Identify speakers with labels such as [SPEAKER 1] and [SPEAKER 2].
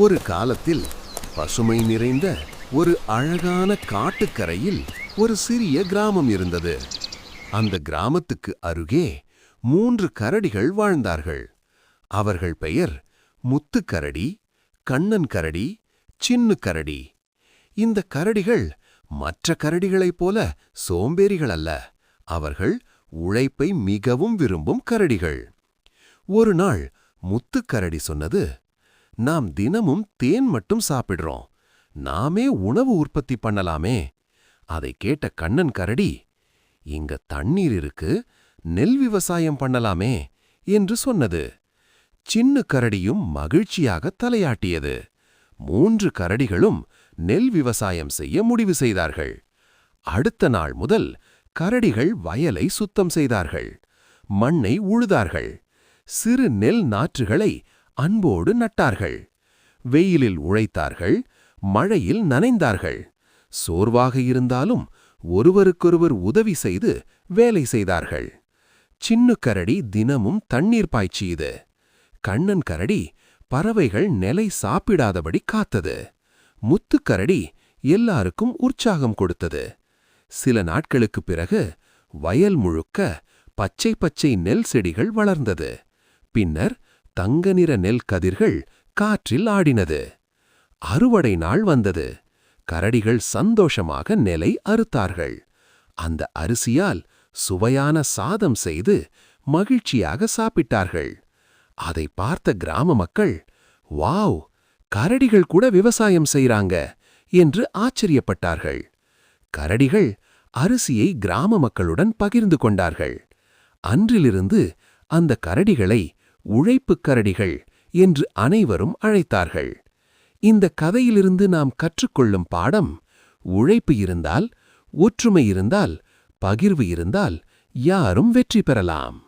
[SPEAKER 1] ஒரு காலத்தில் பசுமை நிறைந்த ஒரு அழகான காட்டுக்கரையில் ஒரு சிறிய கிராமம் இருந்தது. அந்த கிராமத்துக்கு அருகே 3 கரடிகள் வாழ்ந்தார்கள். அவர்கள் பெயர் முத்துக்கரடி, கண்ணன் கரடி, சின்னு கரடி. இந்த கரடிகள் மற்ற கரடிகளைப் போல சோம்பேறிகள் அல்ல. அவர்கள் உழைப்பை மிகவும் விரும்பும் கரடிகள். ஒரு நாள் முத்துக்கரடி சொன்னது, நாம் தினமும் தேன் மட்டும் சாப்பிடுறோம், நாமே உணவு உற்பத்தி பண்ணலாமே. அதை கேட்ட கண்ணன் கரடி, இங்க தண்ணீர் இருக்கு, நெல் விவசாயம் பண்ணலாமே என்று சொன்னது. சின்ன கரடியும் மகிழ்ச்சியாக தலையாட்டியது. 3 கரடிகளும் நெல் விவசாயம் செய்ய முடிவு செய்தார்கள். அடுத்த நாள் முதல் கரடிகள் வயலை சுத்தம் செய்தார்கள், மண்ணை உழுதார்கள், சிறு நெல் நாற்றுகளை அன்போடு நட்டார்கள். வெயிலில் உழைத்தார்கள், மழையில் நனைந்தார்கள். சோர்வாக இருந்தாலும் ஒருவருக்கொருவர் உதவி செய்து வேலை செய்தார்கள். சின்ன கரடி தினமும் தண்ணீர் பாய்ச்சியது. கண்ணன் கரடி பறவைகள் நெலை சாப்பிடாதபடி காத்தது. முத்துக்கரடி எல்லாருக்கும் உற்சாகம் கொடுத்தது. சில நாட்களுக்குப் பிறகு வயல் முழுக்க பச்சை பச்சை நெல் செடிகள் வளர்ந்தது. பின்னர் தங்க நிற நெல் கதிர்கள் காற்றில் ஆடினது. அறுவடை நாள் வந்தது. கரடிகள் சந்தோஷமாக நெலை அறுத்தார்கள். அந்த அரிசியால் சுவையான சாதம் செய்து மகிழ்ச்சியாக சாப்பிட்டார்கள். அதை பார்த்த கிராம மக்கள், வாவ், கரடிகள் கூட விவசாயம் செய்றாங்க என்று ஆச்சரியப்பட்டார்கள். கரடிகள் அரிசியை கிராம மக்களுடன் பகிர்ந்து கொண்டார்கள். அன்றிலிருந்து அந்த கரடிகளை உழைப்புக் கரடிகள் என்று அனைவரும் அழைத்தார்கள். இந்த கதையிலிருந்து நாம் கற்றுக்கொள்ளும் பாடம், உழைப்பு இருந்தால், ஒற்றுமை இருந்தால், பகிர்வு இருந்தால் யாரும் வெற்றி பெறலாம்.